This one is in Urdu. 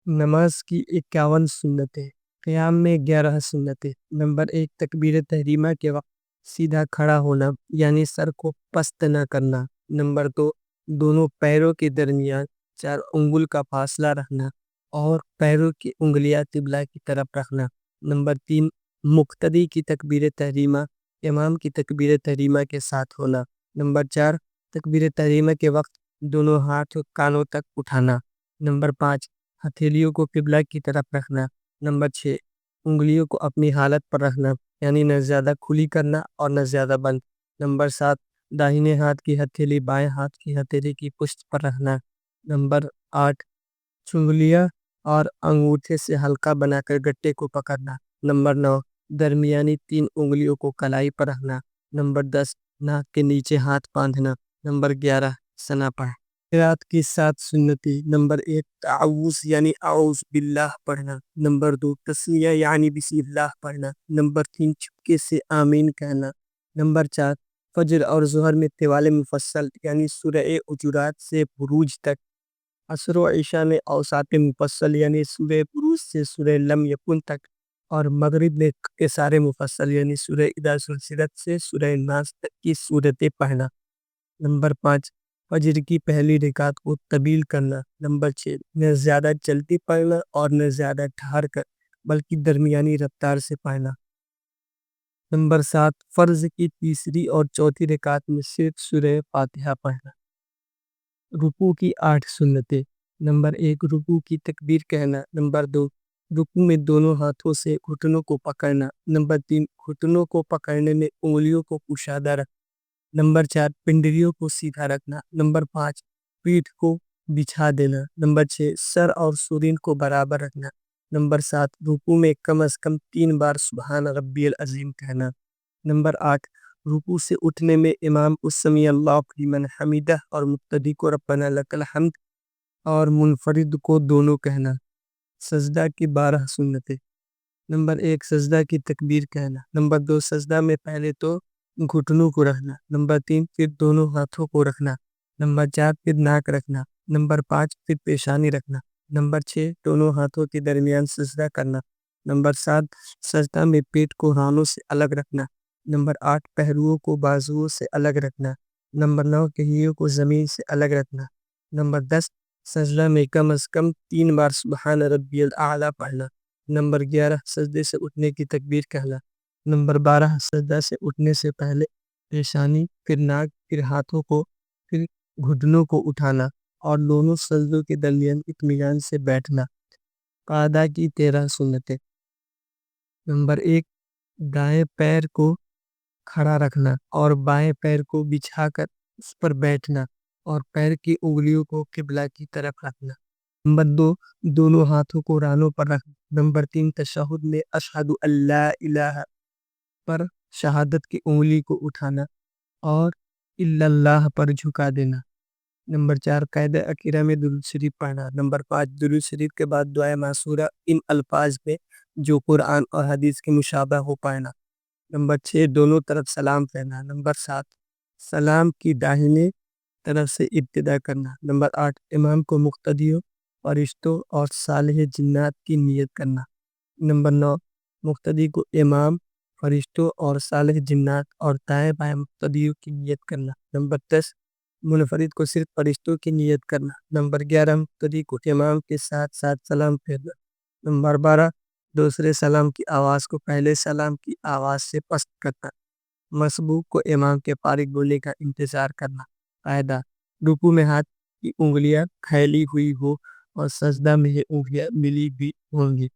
نماز کی 51 سنتیں۔ قیام میں 11 سنتیں۔ نمبر 1 تکبیر تحریمہ کے وقت سیدھا کھڑا ہونا یعنی سر کو پست نہ کرنا۔ نمبر 2 دونوں پیروں کے درمیان 4 انگل کا فاصلہ رکھنا اور پیروں کی انگلیاں قبلہ کی طرف رکھنا۔ نمبر 3 مقتدی کی تکبیر تحریمہ امام کی تکبیر تحریمہ کے ساتھ ہونا۔ نمبر 4 تکبیر تحریمہ کے وقت دونوں ہاتھ کانوں تک اٹھانا۔ نمبر 5 ہتھیلیوں کو قبلہ کی طرف رکھنا۔ نمبر 6 انگلیوں کو اپنی حالت پر رکھنا یعنی نہ زیادہ کھلی کرنا اور نہ زیادہ بند۔ نمبر 7 داہنے ہاتھ کی ہتھیلی بائیں ہاتھ کی ہتھیلی کی پشت پر رکھنا۔ نمبر 8 چنگلیاں اور انگوٹھے سے ہلکا بنا کر گٹے کو پکڑنا۔ نمبر 9 درمیانی 3 انگلیوں کو کلائی پر رکھنا۔ نمبر 10 ناک کے نیچے ہاتھ باندھنا۔ نمبر 11 ثنا پڑھنا۔ قرات کی 7 سنتیں۔ نمبر 1 تعوذ یعنی اعوذ باللہ پڑھنا۔ نمبر 2 تسمیہ یعنی بسم اللہ پڑھنا۔ نمبر 3 چپکے سے آمین کہنا۔ نمبر 4 فجر اور ظہر میں طوال مفصل یعنی سورہ حجرات سے بروج تک۔ عصر و عشاء میں اوساط مفصل یعنی سورہ بروج سے سورہ لم یکن تک۔ اور مغرب میں قصار مفصل یعنی سورہ اذا زلزلت سے سورہ ناس تک کی سورتیں پڑھنا۔ نمبر 5 فجر کی پہلی رکعت کو طویل کرنا۔ نمبر 6 نہ زیادہ جلدی پڑھنا اور نہ زیادہ ٹھہر کر بلکہ درمیانی رفتار سے پڑھنا۔ نمبر 7 فرض کی تیسری اور چوتھی رکعت میں صرف سورہ فاتحہ پڑھنا۔ رکوع کی 8 سنتیں۔ نمبر 1 رکوع کی تکبیر کہنا۔ نمبر 2 رکوع میں دونوں ہاتھوں سے گھٹنوں کو پکڑنا۔ نمبر 3 گھٹنوں کو پکڑنے میں انگلیوں کو کشادہ رکھنا۔ نمبر 4 پنڈلیوں کو سیدھا رکھنا۔ نمبر 5 پیٹھ کو بچھا دینا۔ نمبر 6 سر اور سرین کو برابر رکھنا۔ نمبر 7 رکوع میں کم از کم 3 بار سبحان ربی العظیم کہنا۔ نمبر 8 رکوع سے اٹھنے میں امام کو سمیع اللہ لمن حمیدہ اور مقتدی کو ربنا لک الحمد اور منفرد کو دونوں کہنا۔ سجدہ کی 12 سنتیں۔ نمبر 1 سجدہ کی تکبیر کہنا۔ نمبر 2 سجدہ میں پہلے تو گھٹنوں کو رکھنا۔ نمبر 3 پھر دونوں ہاتھوں کو رکھنا۔ نمبر 4 پھر ناک رکھنا۔ نمبر 5 پھر پیشانی رکھنا۔ نمبر 6 دونوں ہاتھوں کے درمیان سجدہ کرنا۔ نمبر 7 سجدہ میں پیٹ کو رانوں سے الگ رکھنا۔ نمبر 8 پہلوؤں کو بازوؤں سے الگ رکھنا۔ نمبر 9 کہیوں کو زمین سے الگ رکھنا۔ نمبر 10 سجدہ میں کم از کم 3 بار سبحان ربی الاعلی پڑھنا۔ نمبر 11 سجدے سے اٹھنے کی تکبیر کہنا۔ نمبر 12 سجدہ سے اٹھنے سے پہلے پیشانی پھر ناک پھر ہاتھوں کو پھر گھٹنوں کو اٹھانا اور دونوں سجدوں کے درمیان اطمینان سے بیٹھنا۔ قعدہ کی 13 سنتیں۔ نمبر 1 دائیں پیر کو کھڑا رکھنا اور بائیں پیر کو بچھا کر اس پر بیٹھنا اور پیر کی انگلیوں کو قبلہ کی طرف رکھنا۔ نمبر 2 دونوں ہاتھوں کو رانوں پر رکھنا۔ نمبر 3 تشہد میں اشہد ان لا الہ پر شہادت کی انگلی کو اٹھانا اور الا اللہ پر جھکا دینا۔ نمبر 4 قاعدہ اخیرہ میں درود شریف پڑھنا۔ نمبر 5 درود شریف کے بعد دعائے معصورہ ان الفاظ میں جو قرآن اور حدیث کے مشابہ ہو پڑھنا۔ نمبر 6 دونوں طرف سلام کہنا۔ نمبر 7 سلام کی داہنے طرف سے ابتدا کرنا۔ نمبر 8 امام کو مقتدیوں فرشتوں اور صالح جنات کی نیت کرنا۔ نمبر 9 مقتدی کو امام فرشتوں اور صالح جنات اور دائیں بائیں مقتدیوں کی نیت کرنا۔ نمبر 10 منفرد کو صرف فرشتوں کی نیت کرنا۔ نمبر 11 مقتدی کو امام کے ساتھ ساتھ سلام پھیرنا۔ نمبر 12 دوسرے سلام کی آواز کو پہلے سلام کی آواز سے پست کرنا۔ مسبوق کو امام کے فارغ ہونے کا انتظار کرنا۔ قاعدہ رکوع میں ہاتھ کی انگلیاں پھیلی ہوئی ہو اور سجدہ میں یہ انگلیاں ملی بھی ہوں گی۔